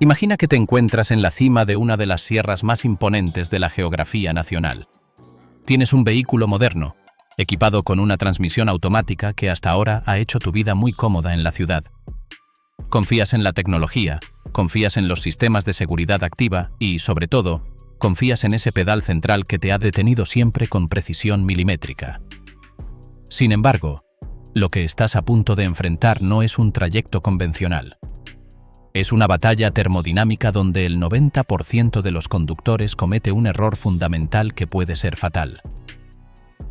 Imagina que te encuentras en la cima de una de las sierras más imponentes de la geografía nacional. Tienes un vehículo moderno, equipado con una transmisión automática que hasta ahora ha hecho tu vida muy cómoda en la ciudad. Confías en la tecnología, confías en los sistemas de seguridad activa y, sobre todo, confías en ese pedal central que te ha detenido siempre con precisión milimétrica. Sin embargo, lo que estás a punto de enfrentar no es un trayecto convencional. Es una batalla termodinámica donde el 90% de los conductores comete un error fundamental que puede ser fatal.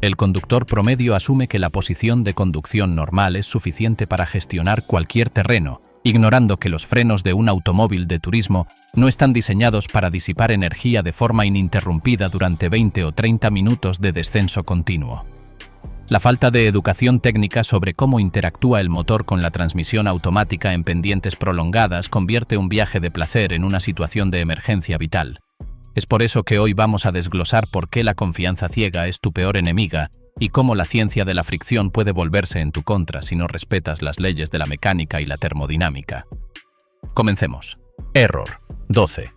El conductor promedio asume que la posición de conducción normal es suficiente para gestionar cualquier terreno, ignorando que los frenos de un automóvil de turismo no están diseñados para disipar energía de forma ininterrumpida durante 20 o 30 minutos de descenso continuo. La falta de educación técnica sobre cómo interactúa el motor con la transmisión automática en pendientes prolongadas convierte un viaje de placer en una situación de emergencia vital. Es por eso que hoy vamos a desglosar por qué la confianza ciega es tu peor enemiga y cómo la ciencia de la fricción puede volverse en tu contra si no respetas las leyes de la mecánica y la termodinámica. Comencemos. Error 12.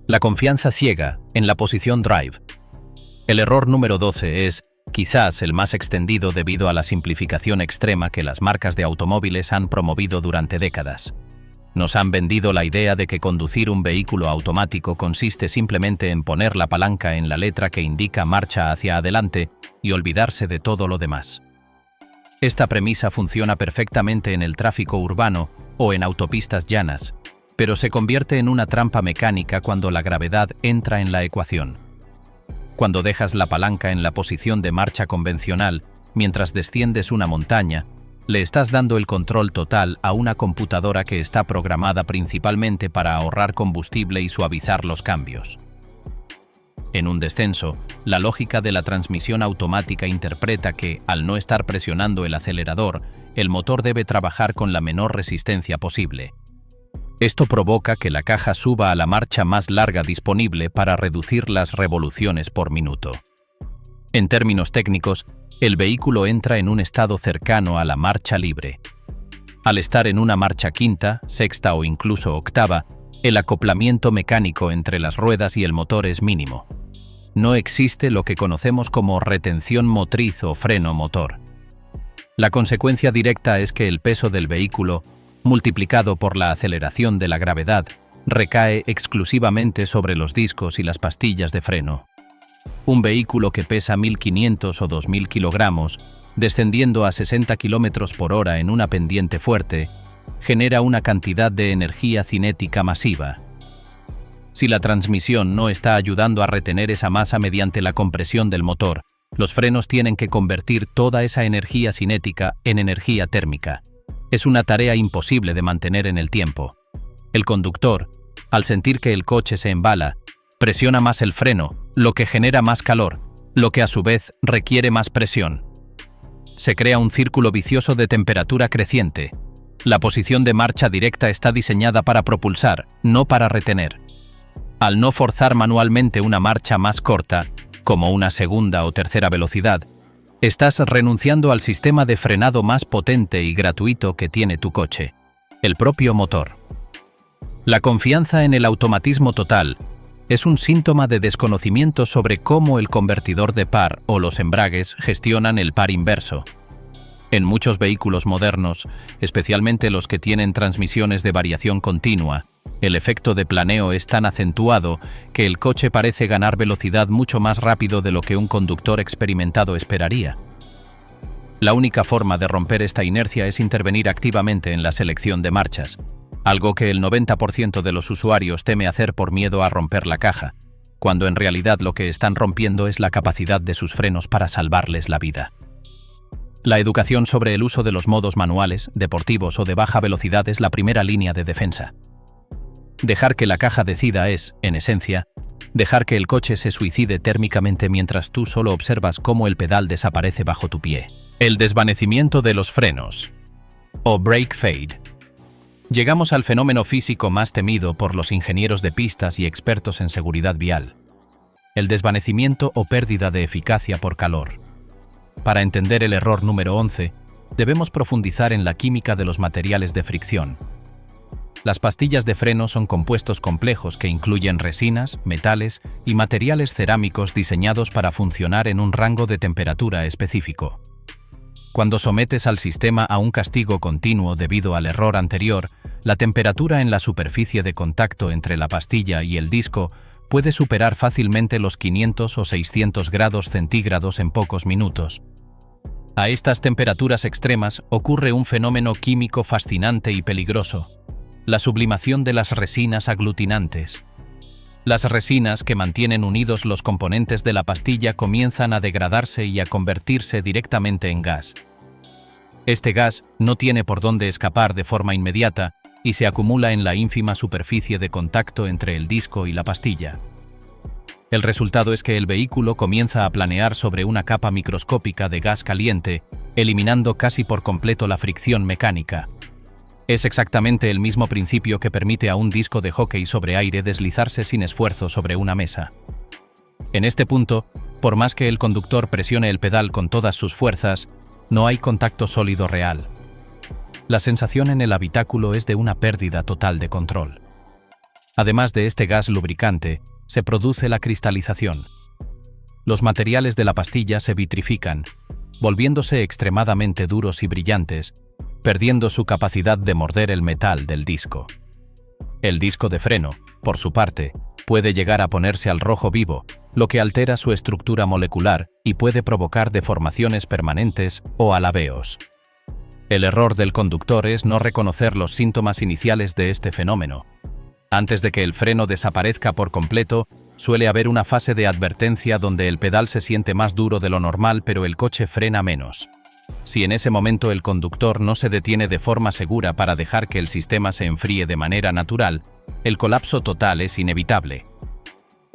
La confianza ciega en la posición drive. El error número 12 es quizás el más extendido debido a la simplificación extrema que las marcas de automóviles han promovido durante décadas. Nos han vendido la idea de que conducir un vehículo automático consiste simplemente en poner la palanca en la letra que indica marcha hacia adelante y olvidarse de todo lo demás. Esta premisa funciona perfectamente en el tráfico urbano o en autopistas llanas, pero se convierte en una trampa mecánica cuando la gravedad entra en la ecuación. Cuando dejas la palanca en la posición de marcha convencional mientras desciendes una montaña, le estás dando el control total a una computadora que está programada principalmente para ahorrar combustible y suavizar los cambios. En un descenso, la lógica de la transmisión automática interpreta que, al no estar presionando el acelerador, el motor debe trabajar con la menor resistencia posible. Esto provoca que la caja suba a la marcha más larga disponible para reducir las revoluciones por minuto. En términos técnicos, el vehículo entra en un estado cercano a la marcha libre. Al estar en una marcha quinta, sexta o incluso octava, el acoplamiento mecánico entre las ruedas y el motor es mínimo. No existe lo que conocemos como retención motriz o freno motor. La consecuencia directa es que el peso del vehículo, multiplicado por la aceleración de la gravedad, recae exclusivamente sobre los discos y las pastillas de freno. Un vehículo que pesa 1.500 o 2.000 kilogramos, descendiendo a 60 km por hora en una pendiente fuerte, genera una cantidad de energía cinética masiva. Si la transmisión no está ayudando a retener esa masa mediante la compresión del motor, los frenos tienen que convertir toda esa energía cinética en energía térmica. Es una tarea imposible de mantener en el tiempo. El conductor, al sentir que el coche se embala, presiona más el freno, lo que genera más calor, lo que a su vez requiere más presión. Se crea un círculo vicioso de temperatura creciente. La posición de marcha directa está diseñada para propulsar, no para retener. Al no forzar manualmente una marcha más corta, como una segunda o tercera velocidad, estás renunciando al sistema de frenado más potente y gratuito que tiene tu coche, el propio motor. La confianza en el automatismo total es un síntoma de desconocimiento sobre cómo el convertidor de par o los embragues gestionan el par inverso. En muchos vehículos modernos, especialmente los que tienen transmisiones de variación continua, el efecto de planeo es tan acentuado que el coche parece ganar velocidad mucho más rápido de lo que un conductor experimentado esperaría. La única forma de romper esta inercia es intervenir activamente en la selección de marchas, algo que el 90% de los usuarios teme hacer por miedo a romper la caja, cuando en realidad lo que están rompiendo es la capacidad de sus frenos para salvarles la vida. La educación sobre el uso de los modos manuales, deportivos o de baja velocidad es la primera línea de defensa. Dejar que la caja decida es, en esencia, dejar que el coche se suicide térmicamente mientras tú solo observas cómo el pedal desaparece bajo tu pie. El desvanecimiento de los frenos, o brake fade. Llegamos al fenómeno físico más temido por los ingenieros de pistas y expertos en seguridad vial: el desvanecimiento o pérdida de eficacia por calor. Para entender el error número 11, debemos profundizar en la química de los materiales de fricción. Las pastillas de freno son compuestos complejos que incluyen resinas, metales y materiales cerámicos diseñados para funcionar en un rango de temperatura específico. Cuando sometes al sistema a un castigo continuo debido al error anterior, la temperatura en la superficie de contacto entre la pastilla y el disco puede superar fácilmente los 500 o 600 grados centígrados en pocos minutos. A estas temperaturas extremas ocurre un fenómeno químico fascinante y peligroso: la sublimación de las resinas aglutinantes. Las resinas que mantienen unidos los componentes de la pastilla comienzan a degradarse y a convertirse directamente en gas. Este gas no tiene por dónde escapar de forma inmediata y se acumula en la ínfima superficie de contacto entre el disco y la pastilla. El resultado es que el vehículo comienza a planear sobre una capa microscópica de gas caliente, eliminando casi por completo la fricción mecánica. Es exactamente el mismo principio que permite a un disco de hockey sobre aire deslizarse sin esfuerzo sobre una mesa. En este punto, por más que el conductor presione el pedal con todas sus fuerzas, no hay contacto sólido real. La sensación en el habitáculo es de una pérdida total de control. Además de este gas lubricante, se produce la cristalización. Los materiales de la pastilla se vitrifican, volviéndose extremadamente duros y brillantes, perdiendo su capacidad de morder el metal del disco. El disco de freno, por su parte, puede llegar a ponerse al rojo vivo, lo que altera su estructura molecular y puede provocar deformaciones permanentes o alabeos. El error del conductor es no reconocer los síntomas iniciales de este fenómeno. Antes de que el freno desaparezca por completo, suele haber una fase de advertencia donde el pedal se siente más duro de lo normal pero el coche frena menos. Si en ese momento el conductor no se detiene de forma segura para dejar que el sistema se enfríe de manera natural, el colapso total es inevitable.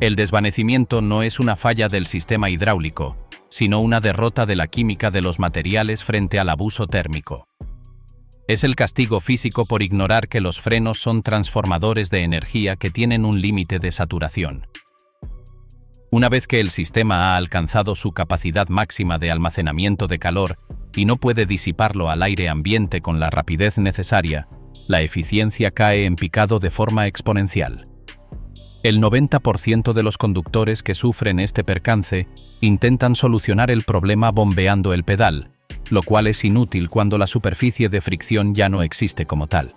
El desvanecimiento no es una falla del sistema hidráulico, sino una derrota de la química de los materiales frente al abuso térmico. Es el castigo físico por ignorar que los frenos son transformadores de energía que tienen un límite de saturación. Una vez que el sistema ha alcanzado su capacidad máxima de almacenamiento de calor y no puede disiparlo al aire ambiente con la rapidez necesaria, la eficiencia cae en picado de forma exponencial. El 90% de los conductores que sufren este percance intentan solucionar el problema bombeando el pedal, lo cual es inútil cuando la superficie de fricción ya no existe como tal.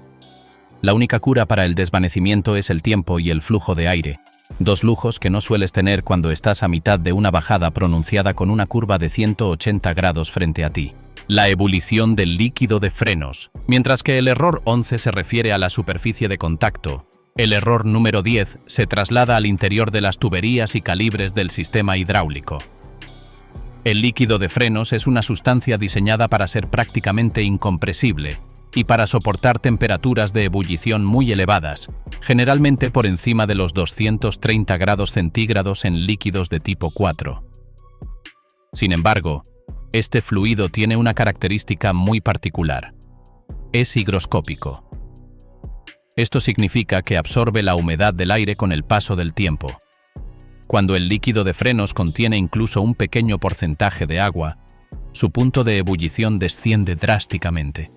La única cura para el desvanecimiento es el tiempo y el flujo de aire, dos lujos que no sueles tener cuando estás a mitad de una bajada pronunciada con una curva de 180 grados frente a ti. La ebullición del líquido de frenos. Mientras que el error 11 se refiere a la superficie de contacto, el error número 10 se traslada al interior de las tuberías y calibres del sistema hidráulico. El líquido de frenos es una sustancia diseñada para ser prácticamente incompresible y para soportar temperaturas de ebullición muy elevadas, generalmente por encima de los 230 grados centígrados en líquidos de tipo 4. Sin embargo, este fluido tiene una característica muy particular. Es higroscópico. Esto significa que absorbe la humedad del aire con el paso del tiempo. Cuando el líquido de frenos contiene incluso un pequeño porcentaje de agua, su punto de ebullición desciende drásticamente.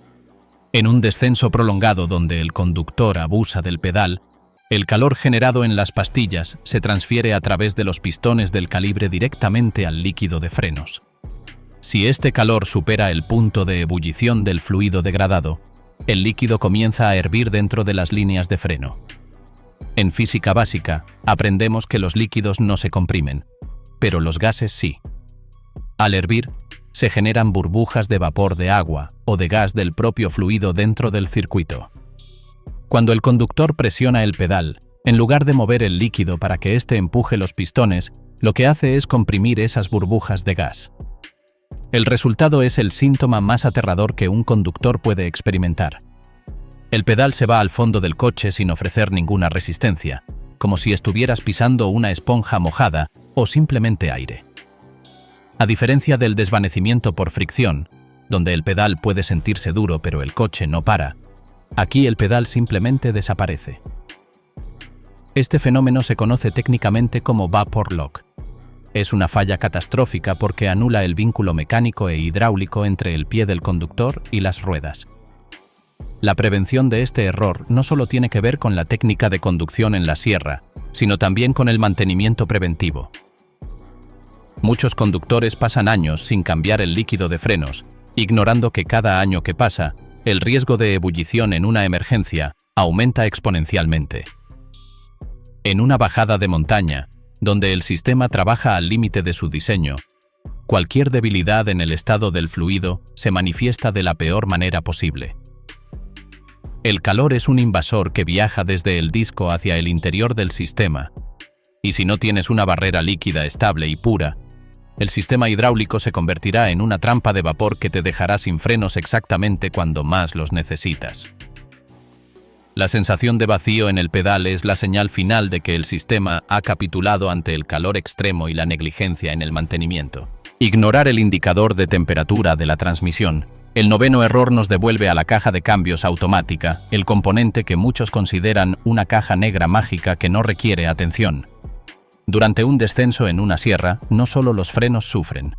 En un descenso prolongado donde el conductor abusa del pedal, el calor generado en las pastillas se transfiere a través de los pistones del calibre directamente al líquido de frenos. Si este calor supera el punto de ebullición del fluido degradado, el líquido comienza a hervir dentro de las líneas de freno. En física básica, aprendemos que los líquidos no se comprimen, pero los gases sí. Al hervir, se generan burbujas de vapor de agua o de gas del propio fluido dentro del circuito. Cuando el conductor presiona el pedal, en lugar de mover el líquido para que éste empuje los pistones, lo que hace es comprimir esas burbujas de gas. El resultado es el síntoma más aterrador que un conductor puede experimentar. El pedal se va al fondo del coche sin ofrecer ninguna resistencia, como si estuvieras pisando una esponja mojada o simplemente aire. A diferencia del desvanecimiento por fricción, donde el pedal puede sentirse duro pero el coche no para, aquí el pedal simplemente desaparece. Este fenómeno se conoce técnicamente como vapor lock. Es una falla catastrófica porque anula el vínculo mecánico e hidráulico entre el pie del conductor y las ruedas. La prevención de este error no solo tiene que ver con la técnica de conducción en la sierra, sino también con el mantenimiento preventivo. Muchos conductores pasan años sin cambiar el líquido de frenos, ignorando que cada año que pasa, el riesgo de ebullición en una emergencia aumenta exponencialmente. En una bajada de montaña, donde el sistema trabaja al límite de su diseño, cualquier debilidad en el estado del fluido se manifiesta de la peor manera posible. El calor es un invasor que viaja desde el disco hacia el interior del sistema, y si no tienes una barrera líquida estable y pura, el sistema hidráulico se convertirá en una trampa de vapor que te dejará sin frenos exactamente cuando más los necesitas. La sensación de vacío en el pedal es la señal final de que el sistema ha capitulado ante el calor extremo y la negligencia en el mantenimiento. Ignorar el indicador de temperatura de la transmisión. El noveno error nos devuelve a la caja de cambios automática, el componente que muchos consideran una caja negra mágica que no requiere atención. Durante un descenso en una sierra, no solo los frenos sufren.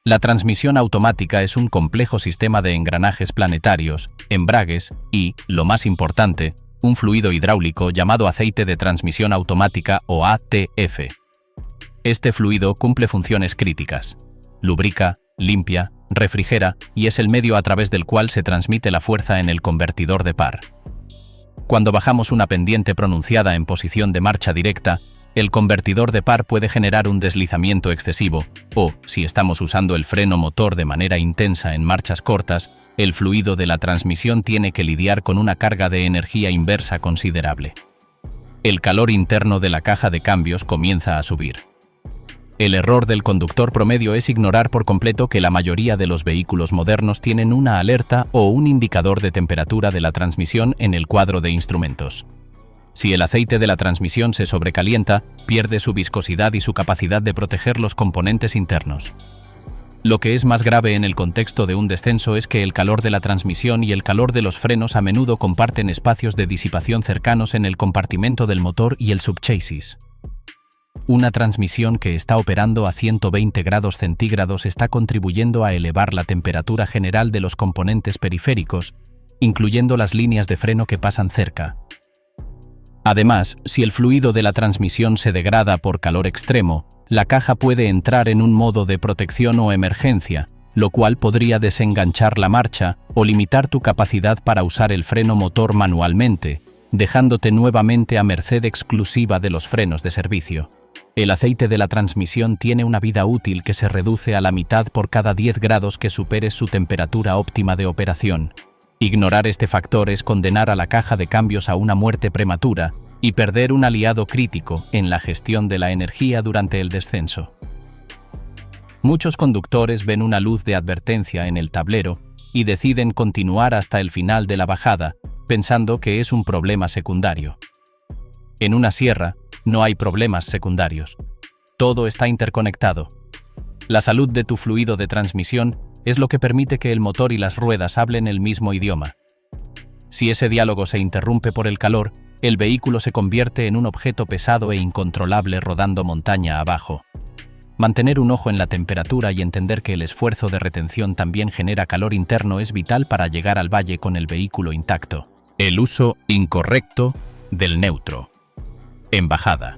La transmisión automática es un complejo sistema de engranajes planetarios, embragues y, lo más importante, un fluido hidráulico llamado aceite de transmisión automática o ATF. Este fluido cumple funciones críticas. Lubrica, limpia, refrigera y es el medio a través del cual se transmite la fuerza en el convertidor de par. Cuando bajamos una pendiente pronunciada en posición de marcha directa, el convertidor de par puede generar un deslizamiento excesivo o, si estamos usando el freno motor de manera intensa en marchas cortas, el fluido de la transmisión tiene que lidiar con una carga de energía inversa considerable. El calor interno de la caja de cambios comienza a subir. El error del conductor promedio es ignorar por completo que la mayoría de los vehículos modernos tienen una alerta o un indicador de temperatura de la transmisión en el cuadro de instrumentos. Si el aceite de la transmisión se sobrecalienta, pierde su viscosidad y su capacidad de proteger los componentes internos. Lo que es más grave en el contexto de un descenso es que el calor de la transmisión y el calor de los frenos a menudo comparten espacios de disipación cercanos en el compartimento del motor y el subchasis. Una transmisión que está operando a 120 grados centígrados está contribuyendo a elevar la temperatura general de los componentes periféricos, incluyendo las líneas de freno que pasan cerca. Además, si el fluido de la transmisión se degrada por calor extremo, la caja puede entrar en un modo de protección o emergencia, lo cual podría desenganchar la marcha o limitar tu capacidad para usar el freno motor manualmente, dejándote nuevamente a merced exclusiva de los frenos de servicio. El aceite de la transmisión tiene una vida útil que se reduce a la mitad por cada 10 grados que superes su temperatura óptima de operación. Ignorar este factor es condenar a la caja de cambios a una muerte prematura y perder un aliado crítico en la gestión de la energía durante el descenso. Muchos conductores ven una luz de advertencia en el tablero y deciden continuar hasta el final de la bajada, pensando que es un problema secundario. En una sierra, no hay problemas secundarios. Todo está interconectado. La salud de tu fluido de transmisión es lo que permite que el motor y las ruedas hablen el mismo idioma. Si ese diálogo se interrumpe por el calor, el vehículo se convierte en un objeto pesado e incontrolable rodando montaña abajo. Mantener un ojo en la temperatura y entender que el esfuerzo de retención también genera calor interno es vital para llegar al valle con el vehículo intacto. El uso incorrecto del neutro. En bajada.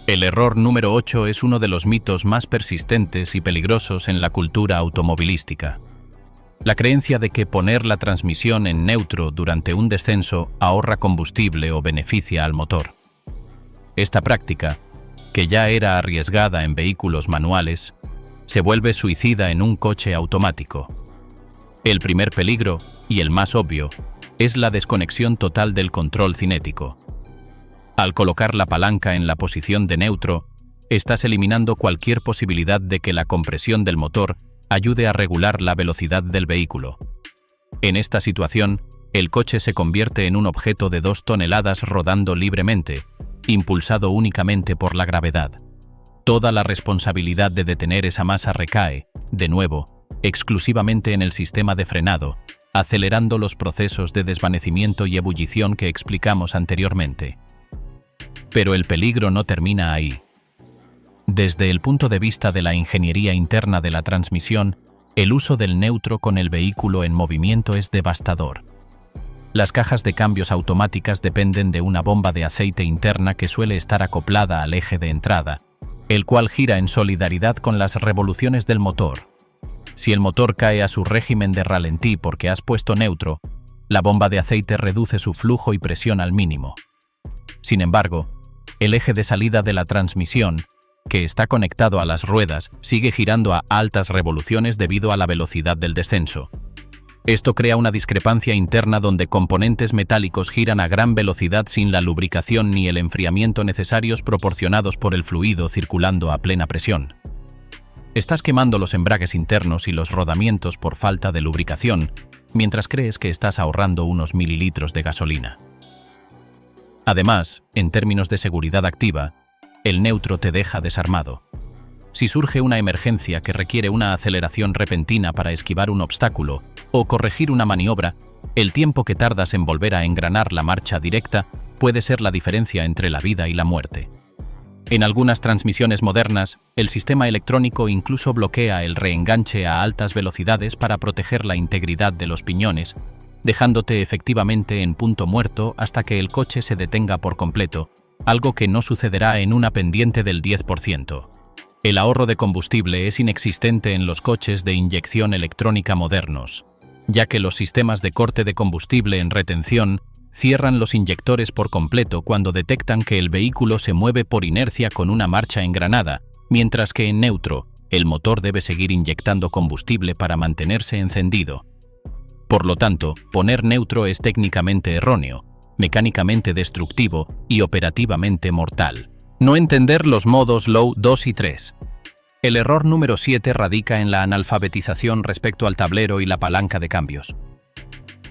El error número 8 es uno de los mitos más persistentes y peligrosos en la cultura automovilística. La creencia de que poner la transmisión en neutro durante un descenso ahorra combustible o beneficia al motor. Esta práctica, que ya era arriesgada en vehículos manuales, se vuelve suicida en un coche automático. El primer peligro, y el más obvio, es la desconexión total del control cinético. Al colocar la palanca en la posición de neutro, estás eliminando cualquier posibilidad de que la compresión del motor ayude a regular la velocidad del vehículo. En esta situación, el coche se convierte en un objeto de 2 toneladas rodando libremente, impulsado únicamente por la gravedad. Toda la responsabilidad de detener esa masa recae, de nuevo, exclusivamente en el sistema de frenado, acelerando los procesos de desvanecimiento y ebullición que explicamos anteriormente. Pero el peligro no termina ahí. Desde el punto de vista de la ingeniería interna de la transmisión, el uso del neutro con el vehículo en movimiento es devastador. Las cajas de cambios automáticas dependen de una bomba de aceite interna que suele estar acoplada al eje de entrada, el cual gira en solidaridad con las revoluciones del motor. Si el motor cae a su régimen de ralentí porque has puesto neutro, la bomba de aceite reduce su flujo y presión al mínimo. Sin embargo, el eje de salida de la transmisión, que está conectado a las ruedas, sigue girando a altas revoluciones debido a la velocidad del descenso. Esto crea una discrepancia interna donde componentes metálicos giran a gran velocidad sin la lubricación ni el enfriamiento necesarios proporcionados por el fluido circulando a plena presión. Estás quemando los embragues internos y los rodamientos por falta de lubricación, mientras crees que estás ahorrando unos mililitros de gasolina. Además, en términos de seguridad activa, el neutro te deja desarmado. Si surge una emergencia que requiere una aceleración repentina para esquivar un obstáculo o corregir una maniobra, el tiempo que tardas en volver a engranar la marcha directa puede ser la diferencia entre la vida y la muerte. En algunas transmisiones modernas, el sistema electrónico incluso bloquea el reenganche a altas velocidades para proteger la integridad de los piñones, dejándote efectivamente en punto muerto hasta que el coche se detenga por completo, algo que no sucederá en una pendiente del 10%. El ahorro de combustible es inexistente en los coches de inyección electrónica modernos, ya que los sistemas de corte de combustible en retención cierran los inyectores por completo cuando detectan que el vehículo se mueve por inercia con una marcha engranada, mientras que en neutro, el motor debe seguir inyectando combustible para mantenerse encendido. Por lo tanto, poner neutro es técnicamente erróneo, mecánicamente destructivo y operativamente mortal. No entender los modos Low 2 y 3. El error número 7 radica en la analfabetización respecto al tablero y la palanca de cambios.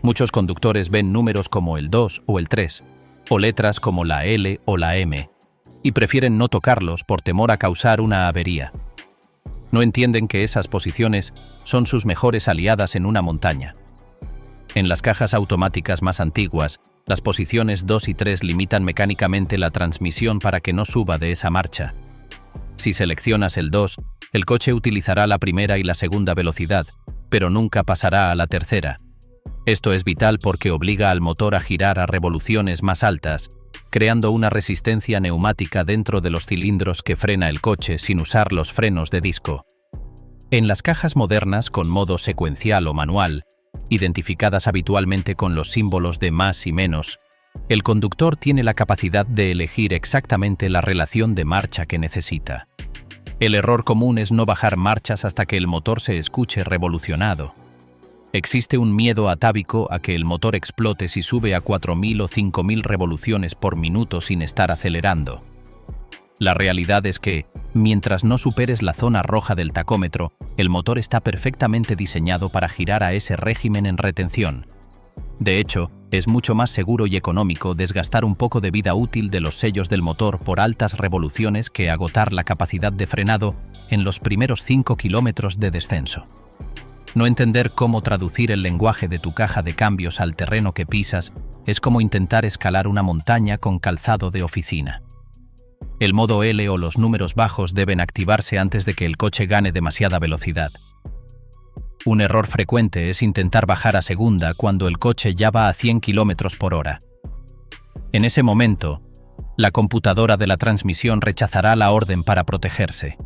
Muchos conductores ven números como el 2 o el 3, o letras como la L o la M, y prefieren no tocarlos por temor a causar una avería. No entienden que esas posiciones son sus mejores aliadas en una montaña. En las cajas automáticas más antiguas, las posiciones 2 y 3 limitan mecánicamente la transmisión para que no suba de esa marcha. Si seleccionas el 2, el coche utilizará la primera y la segunda velocidad, pero nunca pasará a la tercera. Esto es vital porque obliga al motor a girar a revoluciones más altas, creando una resistencia neumática dentro de los cilindros que frena el coche sin usar los frenos de disco. En las cajas modernas con modo secuencial o manual, identificadas habitualmente con los símbolos de más y menos, el conductor tiene la capacidad de elegir exactamente la relación de marcha que necesita. El error común es no bajar marchas hasta que el motor se escuche revolucionado. Existe un miedo atávico a que el motor explote si sube a 4.000 o 5.000 revoluciones por minuto sin estar acelerando. La realidad es que, mientras no superes la zona roja del tacómetro, el motor está perfectamente diseñado para girar a ese régimen en retención. De hecho, es mucho más seguro y económico desgastar un poco de vida útil de los sellos del motor por altas revoluciones que agotar la capacidad de frenado en los primeros 5 kilómetros de descenso. No entender cómo traducir el lenguaje de tu caja de cambios al terreno que pisas es como intentar escalar una montaña con calzado de oficina. El modo L o los números bajos deben activarse antes de que el coche gane demasiada velocidad. Un error frecuente es intentar bajar a segunda cuando el coche ya va a 100 km por hora. En ese momento, la computadora de la transmisión rechazará la orden para protegerse.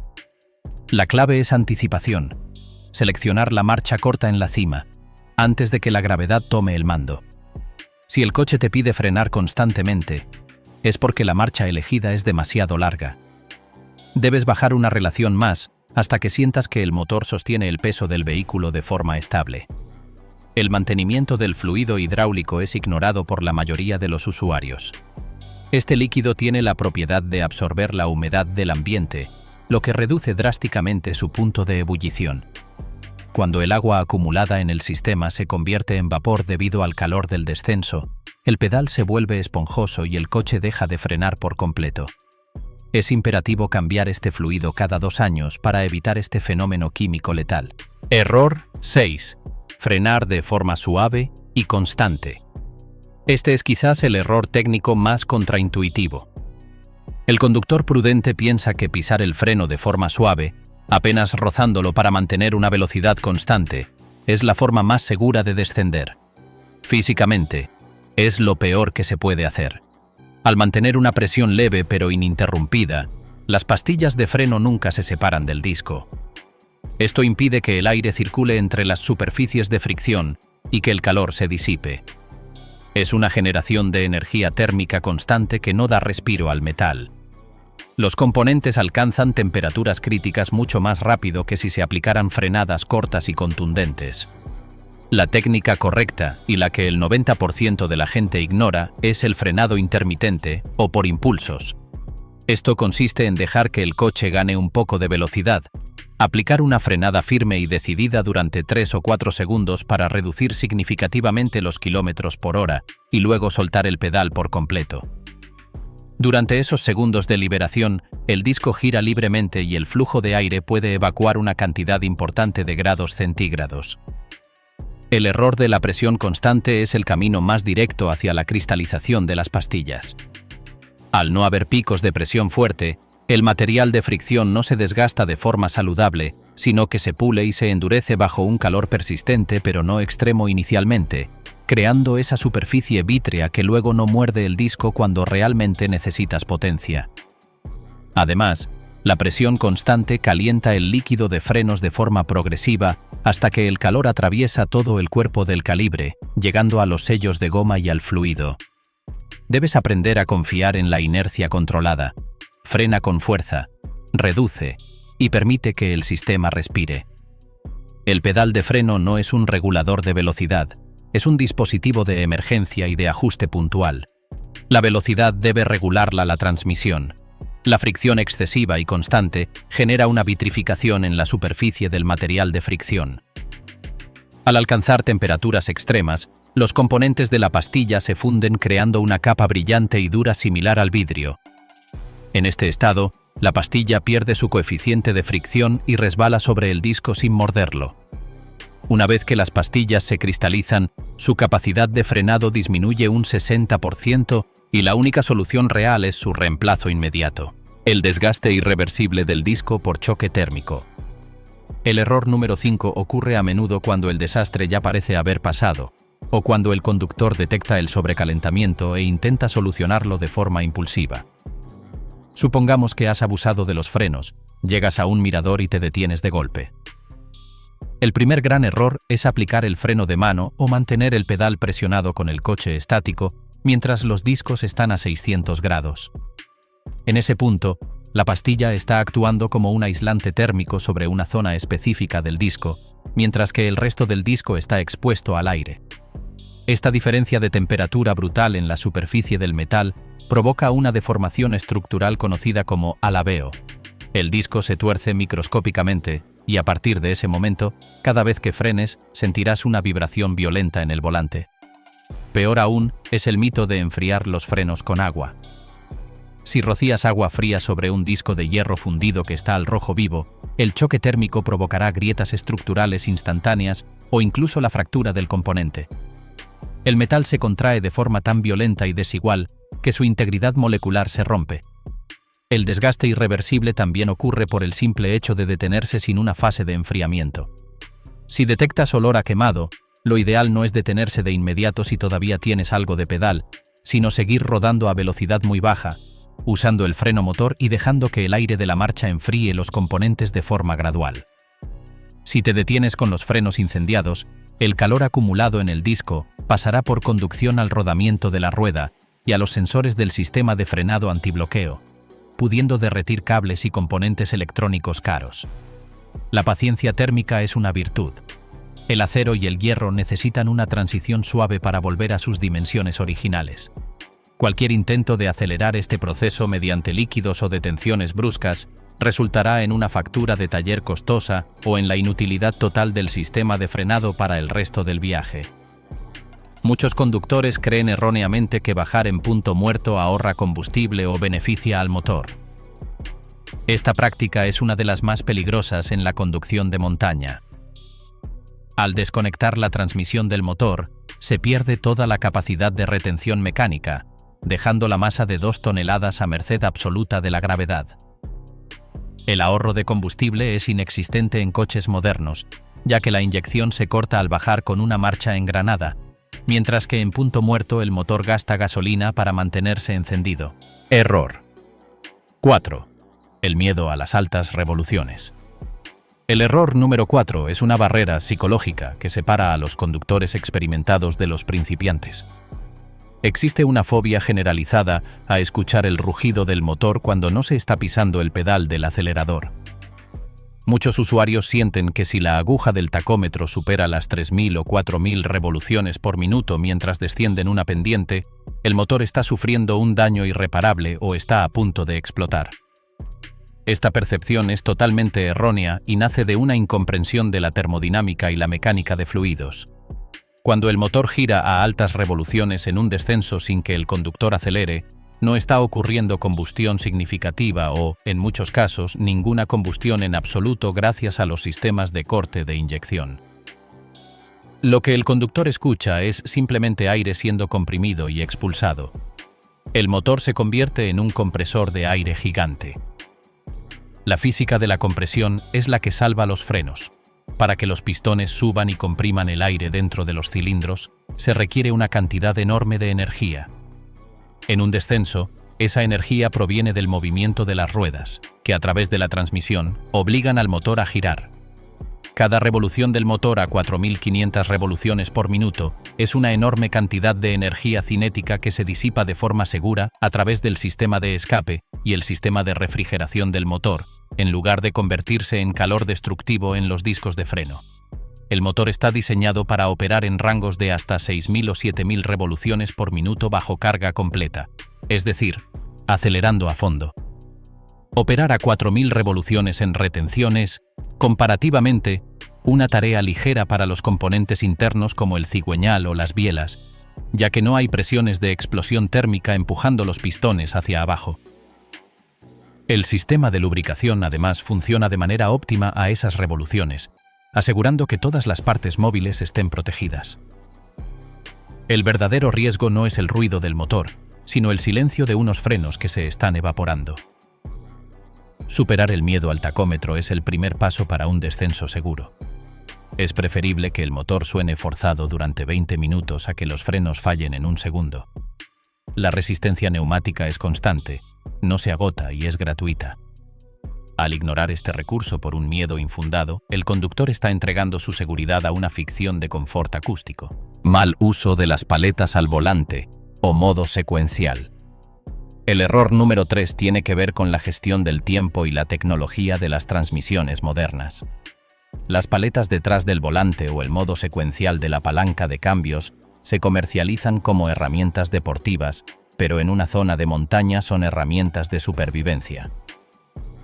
La clave es anticipación. Seleccionar la marcha corta en la cima, antes de que la gravedad tome el mando. Si el coche te pide frenar constantemente, es porque la marcha elegida es demasiado larga. Debes bajar una relación más hasta que sientas que el motor sostiene el peso del vehículo de forma estable. El mantenimiento del fluido hidráulico es ignorado por la mayoría de los usuarios. Este líquido tiene la propiedad de absorber la humedad del ambiente, lo que reduce drásticamente su punto de ebullición. Cuando el agua acumulada en el sistema se convierte en vapor debido al calor del descenso, el pedal se vuelve esponjoso y el coche deja de frenar por completo. Es imperativo cambiar este fluido cada 2 años para evitar este fenómeno químico letal. Error 6. Frenar de forma suave y constante. Este es quizás el error técnico más contraintuitivo. El conductor prudente piensa que pisar el freno de forma suave, apenas rozándolo para mantener una velocidad constante, es la forma más segura de descender. Físicamente, Es lo peor que se puede hacer. Al mantener una presión leve pero ininterrumpida, las pastillas de freno nunca se separan del disco. Esto impide que el aire circule entre las superficies de fricción y que el calor se disipe. Es una generación de energía térmica constante que no da respiro al metal. Los componentes alcanzan temperaturas críticas mucho más rápido que si se aplicaran frenadas cortas y contundentes. La técnica correcta, y la que el 90% de la gente ignora, es el frenado intermitente o por impulsos. Esto consiste en dejar que el coche gane un poco de velocidad, aplicar una frenada firme y decidida durante 3 o 4 segundos para reducir significativamente los kilómetros por hora y luego soltar el pedal por completo. Durante esos segundos de liberación, el disco gira libremente y el flujo de aire puede evacuar una cantidad importante de grados centígrados. El error de la presión constante es el camino más directo hacia la cristalización de las pastillas. Al no haber picos de presión fuerte, el material de fricción no se desgasta de forma saludable, sino que se pule y se endurece bajo un calor persistente pero no extremo inicialmente, creando esa superficie vítrea que luego no muerde el disco cuando realmente necesitas potencia. Además, la presión constante calienta el líquido de frenos de forma progresiva hasta que el calor atraviesa todo el cuerpo del calibre, llegando a los sellos de goma y al fluido. Debes aprender a confiar en la inercia controlada. Frena con fuerza, reduce y permite que el sistema respire. El pedal de freno no es un regulador de velocidad, es un dispositivo de emergencia y de ajuste puntual. La velocidad debe regularla la transmisión. La fricción excesiva y constante genera una vitrificación en la superficie del material de fricción. Al alcanzar temperaturas extremas, los componentes de la pastilla se funden creando una capa brillante y dura similar al vidrio. En este estado, la pastilla pierde su coeficiente de fricción y resbala sobre el disco sin morderlo. Una vez que las pastillas se cristalizan, su capacidad de frenado disminuye un 60% y la única solución real es su reemplazo inmediato: el desgaste irreversible del disco por choque térmico. El error número 5 ocurre a menudo cuando el desastre ya parece haber pasado, o cuando el conductor detecta el sobrecalentamiento e intenta solucionarlo de forma impulsiva. Supongamos que has abusado de los frenos, llegas a un mirador y te detienes de golpe. El primer gran error es aplicar el freno de mano o mantener el pedal presionado con el coche estático mientras los discos están a 600 grados. En ese punto, la pastilla está actuando como un aislante térmico sobre una zona específica del disco, mientras que el resto del disco está expuesto al aire. Esta diferencia de temperatura brutal en la superficie del metal provoca una deformación estructural conocida como alabeo. El disco se tuerce microscópicamente y a partir de ese momento, cada vez que frenes, sentirás una vibración violenta en el volante. Peor aún es el mito de enfriar los frenos con agua. Si rocías agua fría sobre un disco de hierro fundido que está al rojo vivo, el choque térmico provocará grietas estructurales instantáneas o incluso la fractura del componente. El metal se contrae de forma tan violenta y desigual que su integridad molecular se rompe. El desgaste irreversible también ocurre por el simple hecho de detenerse sin una fase de enfriamiento. Si detectas olor a quemado, lo ideal no es detenerse de inmediato si todavía tienes algo de pedal, sino seguir rodando a velocidad muy baja, usando el freno motor y dejando que el aire de la marcha enfríe los componentes de forma gradual. Si te detienes con los frenos incendiados, el calor acumulado en el disco pasará por conducción al rodamiento de la rueda y a los sensores del sistema de frenado antibloqueo, pudiendo derretir cables y componentes electrónicos caros. La paciencia térmica es una virtud. El acero y el hierro necesitan una transición suave para volver a sus dimensiones originales. Cualquier intento de acelerar este proceso mediante líquidos o detenciones bruscas resultará en una factura de taller costosa o en la inutilidad total del sistema de frenado para el resto del viaje. Muchos conductores creen erróneamente que bajar en punto muerto ahorra combustible o beneficia al motor. Esta práctica es una de las más peligrosas en la conducción de montaña. Al desconectar la transmisión del motor, se pierde toda la capacidad de retención mecánica, dejando la masa de 2 toneladas a merced absoluta de la gravedad. El ahorro de combustible es inexistente en coches modernos, ya que la inyección se corta al bajar con una marcha engranada, mientras que en punto muerto el motor gasta gasolina para mantenerse encendido. Error. 4. El miedo a las altas revoluciones. El error número 4 es una barrera psicológica que separa a los conductores experimentados de los principiantes. Existe una fobia generalizada a escuchar el rugido del motor cuando no se está pisando el pedal del acelerador. Muchos usuarios sienten que si la aguja del tacómetro supera las 3.000 o 4.000 revoluciones por minuto mientras descienden una pendiente, el motor está sufriendo un daño irreparable o está a punto de explotar. Esta percepción es totalmente errónea y nace de una incomprensión de la termodinámica y la mecánica de fluidos. Cuando el motor gira a altas revoluciones en un descenso sin que el conductor acelere, no está ocurriendo combustión significativa o, en muchos casos, ninguna combustión en absoluto gracias a los sistemas de corte de inyección. Lo que el conductor escucha es simplemente aire siendo comprimido y expulsado. El motor se convierte en un compresor de aire gigante. La física de la compresión es la que salva los frenos. Para que los pistones suban y compriman el aire dentro de los cilindros, se requiere una cantidad enorme de energía. En un descenso, esa energía proviene del movimiento de las ruedas, que a través de la transmisión obligan al motor a girar. Cada revolución del motor a 4.500 revoluciones por minuto es una enorme cantidad de energía cinética que se disipa de forma segura a través del sistema de escape y el sistema de refrigeración del motor, en lugar de convertirse en calor destructivo en los discos de freno. El motor está diseñado para operar en rangos de hasta 6.000 o 7.000 revoluciones por minuto bajo carga completa, es decir, acelerando a fondo. Operar a 4.000 revoluciones en retención es, comparativamente, una tarea ligera para los componentes internos como el cigüeñal o las bielas, ya que no hay presiones de explosión térmica empujando los pistones hacia abajo. El sistema de lubricación además funciona de manera óptima a esas revoluciones, asegurando que todas las partes móviles estén protegidas. El verdadero riesgo no es el ruido del motor, sino el silencio de unos frenos que se están evaporando. Superar el miedo al tacómetro es el primer paso para un descenso seguro. Es preferible que el motor suene forzado durante 20 minutos a que los frenos fallen en un segundo. La resistencia neumática es constante, no se agota y es gratuita. Al ignorar este recurso por un miedo infundado, el conductor está entregando su seguridad a una ficción de confort acústico. Mal uso de las paletas al volante o modo secuencial. El error número 3 tiene que ver con la gestión del tiempo y la tecnología de las transmisiones modernas. Las paletas detrás del volante o el modo secuencial de la palanca de cambios se comercializan como herramientas deportivas, pero en una zona de montaña son herramientas de supervivencia.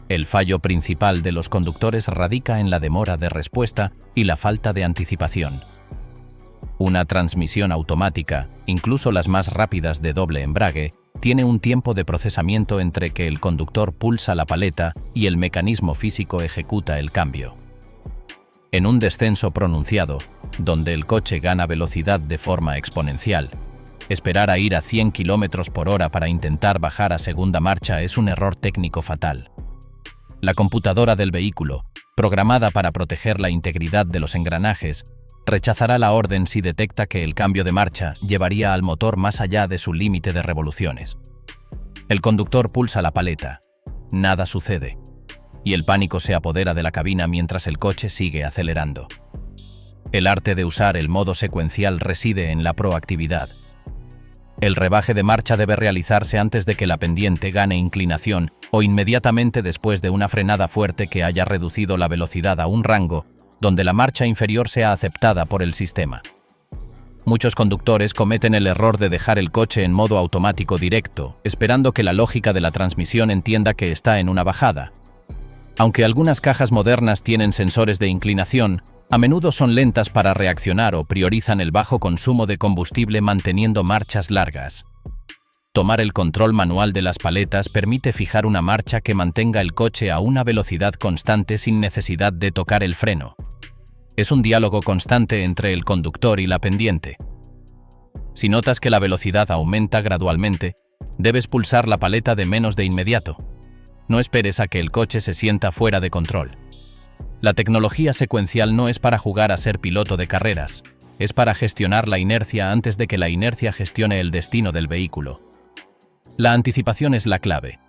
El fallo principal de los conductores radica en la demora de respuesta y la falta de anticipación. Una transmisión automática, incluso las más rápidas de doble embrague, tiene un tiempo de procesamiento entre que el conductor pulsa la paleta y el mecanismo físico ejecuta el cambio. En un descenso pronunciado, donde el coche gana velocidad de forma exponencial, esperar a ir a 100 km por hora para intentar bajar a segunda marcha es un error técnico fatal. La computadora del vehículo, programada para proteger la integridad de los engranajes, rechazará la orden si detecta que el cambio de marcha llevaría al motor más allá de su límite de revoluciones. El conductor pulsa la paleta. Nada sucede. Y el pánico se apodera de la cabina mientras el coche sigue acelerando. El arte de usar el modo secuencial reside en la proactividad. El rebaje de marcha debe realizarse antes de que la pendiente gane inclinación o inmediatamente después de una frenada fuerte que haya reducido la velocidad a un rango donde la marcha inferior sea aceptada por el sistema. Muchos conductores cometen el error de dejar el coche en modo automático directo, esperando que la lógica de la transmisión entienda que está en una bajada. Aunque algunas cajas modernas tienen sensores de inclinación, a menudo son lentas para reaccionar o priorizan el bajo consumo de combustible manteniendo marchas largas. Tomar el control manual de las paletas permite fijar una marcha que mantenga el coche a una velocidad constante sin necesidad de tocar el freno. Es un diálogo constante entre el conductor y la pendiente. Si notas que la velocidad aumenta gradualmente, debes pulsar la paleta de menos de inmediato. No esperes a que el coche se sienta fuera de control. La tecnología secuencial no es para jugar a ser piloto de carreras, es para gestionar la inercia antes de que la inercia gestione el destino del vehículo. La anticipación es la clave.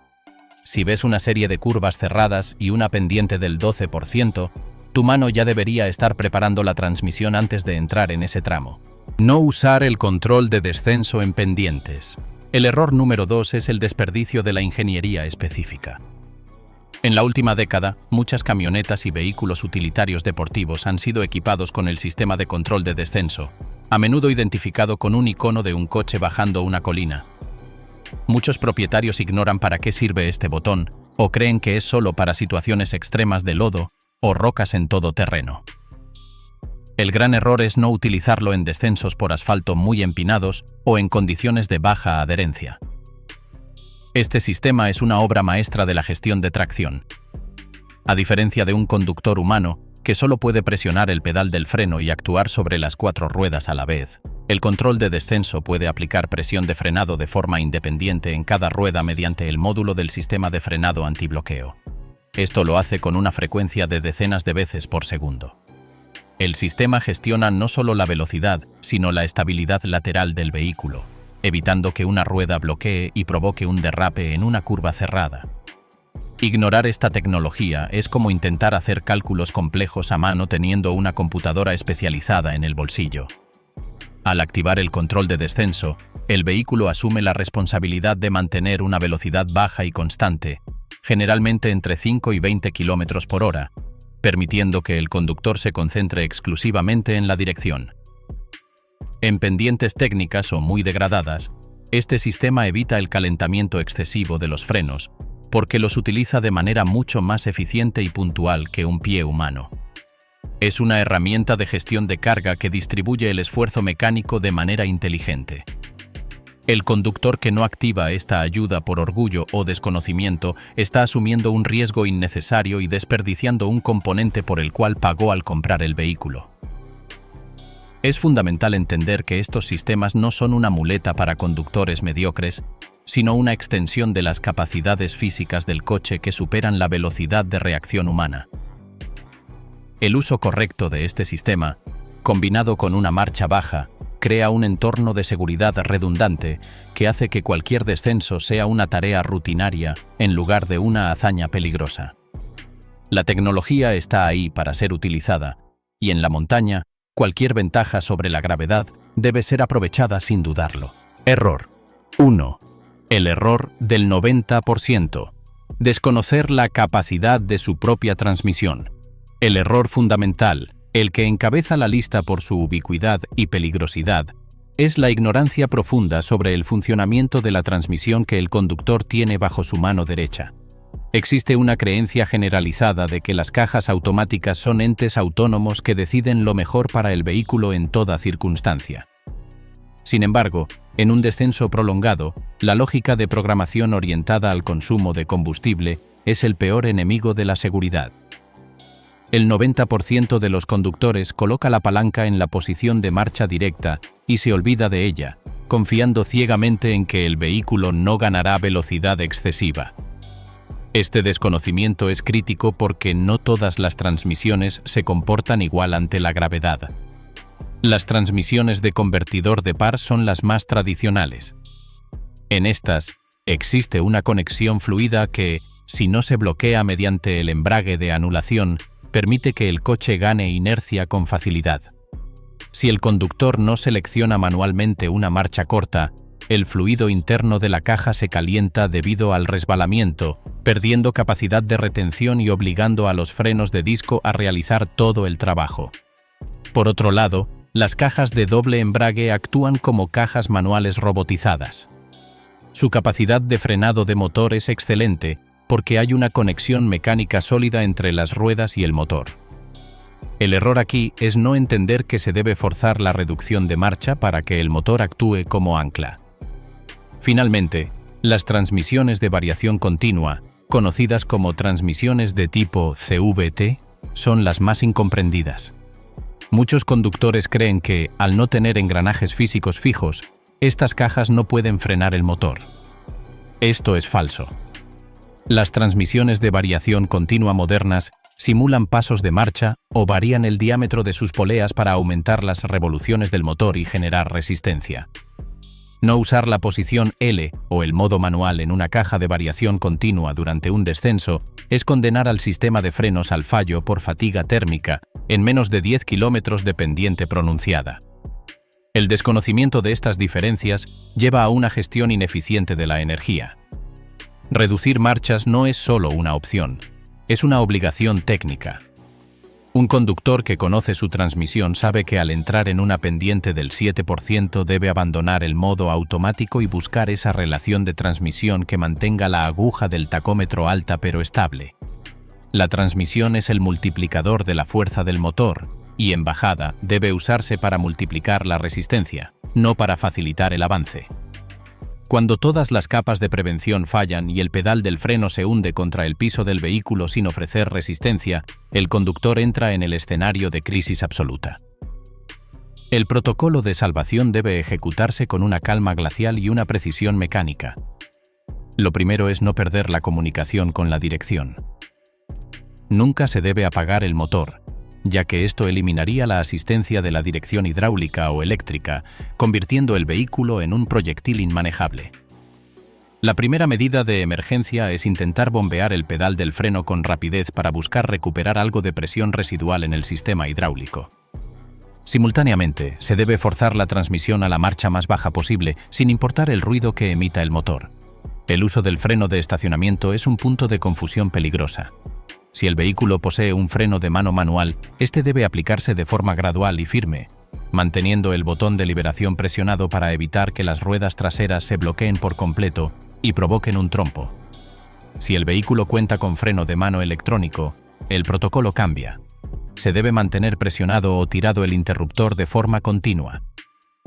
Si ves una serie de curvas cerradas y una pendiente del 12%, tu mano ya debería estar preparando la transmisión antes de entrar en ese tramo. No usar el control de descenso en pendientes. El error número 2 es el desperdicio de la ingeniería específica. En la última década, muchas camionetas y vehículos utilitarios deportivos han sido equipados con el sistema de control de descenso, a menudo identificado con un icono de un coche bajando una colina. Muchos propietarios ignoran para qué sirve este botón o creen que es solo para situaciones extremas de lodo o rocas en todo terreno. El gran error es no utilizarlo en descensos por asfalto muy empinados o en condiciones de baja adherencia. Este sistema es una obra maestra de la gestión de tracción. A diferencia de un conductor humano, que solo puede presionar el pedal del freno y actuar sobre las 4 ruedas a la vez, el control de descenso puede aplicar presión de frenado de forma independiente en cada rueda mediante el módulo del sistema de frenado antibloqueo. Esto lo hace con una frecuencia de decenas de veces por segundo. El sistema gestiona no solo la velocidad, sino la estabilidad lateral del vehículo, evitando que una rueda bloquee y provoque un derrape en una curva cerrada. Ignorar esta tecnología es como intentar hacer cálculos complejos a mano teniendo una computadora especializada en el bolsillo. Al activar el control de descenso, el vehículo asume la responsabilidad de mantener una velocidad baja y constante, generalmente entre 5 y 20 km por hora, permitiendo que el conductor se concentre exclusivamente en la dirección. En pendientes técnicas o muy degradadas, este sistema evita el calentamiento excesivo de los frenos, porque los utiliza de manera mucho más eficiente y puntual que un pie humano. Es una herramienta de gestión de carga que distribuye el esfuerzo mecánico de manera inteligente. El conductor que no activa esta ayuda por orgullo o desconocimiento está asumiendo un riesgo innecesario y desperdiciando un componente por el cual pagó al comprar el vehículo. Es fundamental entender que estos sistemas no son una muleta para conductores mediocres, sino una extensión de las capacidades físicas del coche que superan la velocidad de reacción humana. El uso correcto de este sistema, combinado con una marcha baja, crea un entorno de seguridad redundante que hace que cualquier descenso sea una tarea rutinaria en lugar de una hazaña peligrosa. La tecnología está ahí para ser utilizada, y en la montaña, cualquier ventaja sobre la gravedad debe ser aprovechada sin dudarlo. Error 1. El error del 90%. Desconocer la capacidad de su propia transmisión. El error fundamental, el que encabeza la lista por su ubicuidad y peligrosidad, es la ignorancia profunda sobre el funcionamiento de la transmisión que el conductor tiene bajo su mano derecha. Existe una creencia generalizada de que las cajas automáticas son entes autónomos que deciden lo mejor para el vehículo en toda circunstancia. Sin embargo, en un descenso prolongado, la lógica de programación orientada al consumo de combustible es el peor enemigo de la seguridad. El 90% de los conductores coloca la palanca en la posición de marcha directa y se olvida de ella, confiando ciegamente en que el vehículo no ganará velocidad excesiva. Este desconocimiento es crítico porque no todas las transmisiones se comportan igual ante la gravedad. Las transmisiones de convertidor de par son las más tradicionales. En estas, existe una conexión fluida que, si no se bloquea mediante el embrague de anulación, permite que el coche gane inercia con facilidad. Si el conductor no selecciona manualmente una marcha corta, el fluido interno de la caja se calienta debido al resbalamiento, perdiendo capacidad de retención y obligando a los frenos de disco a realizar todo el trabajo. Por otro lado, las cajas de doble embrague actúan como cajas manuales robotizadas. Su capacidad de frenado de motor es excelente, porque hay una conexión mecánica sólida entre las ruedas y el motor. El error aquí es no entender que se debe forzar la reducción de marcha para que el motor actúe como ancla. Finalmente, las transmisiones de variación continua, conocidas como transmisiones de tipo CVT, son las más incomprendidas. Muchos conductores creen que, al no tener engranajes físicos fijos, estas cajas no pueden frenar el motor. Esto es falso. Las transmisiones de variación continua modernas simulan pasos de marcha o varían el diámetro de sus poleas para aumentar las revoluciones del motor y generar resistencia. No usar la posición L o el modo manual en una caja de variación continua durante un descenso es condenar al sistema de frenos al fallo por fatiga térmica en menos de 10 kilómetros de pendiente pronunciada. El desconocimiento de estas diferencias lleva a una gestión ineficiente de la energía. Reducir marchas no es solo una opción, es una obligación técnica. Un conductor que conoce su transmisión sabe que al entrar en una pendiente del 7% debe abandonar el modo automático y buscar esa relación de transmisión que mantenga la aguja del tacómetro alta pero estable. La transmisión es el multiplicador de la fuerza del motor y en bajada debe usarse para multiplicar la resistencia, no para facilitar el avance. Cuando todas las capas de prevención fallan y el pedal del freno se hunde contra el piso del vehículo sin ofrecer resistencia, el conductor entra en el escenario de crisis absoluta. El protocolo de salvación debe ejecutarse con una calma glacial y una precisión mecánica. Lo primero es no perder la comunicación con la dirección. Nunca se debe apagar el motor, ya que esto eliminaría la asistencia de la dirección hidráulica o eléctrica, convirtiendo el vehículo en un proyectil inmanejable. La primera medida de emergencia es intentar bombear el pedal del freno con rapidez para buscar recuperar algo de presión residual en el sistema hidráulico. Simultáneamente, se debe forzar la transmisión a la marcha más baja posible, sin importar el ruido que emita el motor. El uso del freno de estacionamiento es un punto de confusión peligrosa. Si el vehículo posee un freno de mano manual, este debe aplicarse de forma gradual y firme, manteniendo el botón de liberación presionado para evitar que las ruedas traseras se bloqueen por completo y provoquen un trompo. Si el vehículo cuenta con freno de mano electrónico, el protocolo cambia. Se debe mantener presionado o tirado el interruptor de forma continua.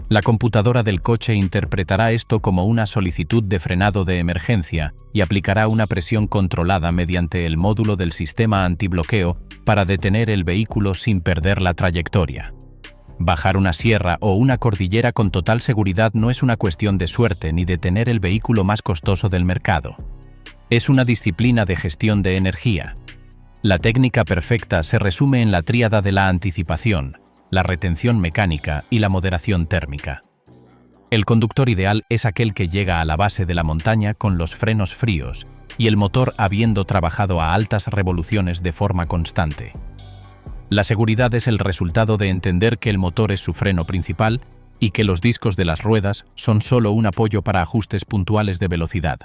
La computadora del coche interpretará esto como una solicitud de frenado de emergencia y aplicará una presión controlada mediante el módulo del sistema antibloqueo para detener el vehículo sin perder la trayectoria. Bajar una sierra o una cordillera con total seguridad no es una cuestión de suerte ni de tener el vehículo más costoso del mercado. Es una disciplina de gestión de energía. La técnica perfecta se resume en la tríada de la anticipación, la retención mecánica y la moderación térmica. El conductor ideal es aquel que llega a la base de la montaña con los frenos fríos y el motor habiendo trabajado a altas revoluciones de forma constante. La seguridad es el resultado de entender que el motor es su freno principal y que los discos de las ruedas son solo un apoyo para ajustes puntuales de velocidad.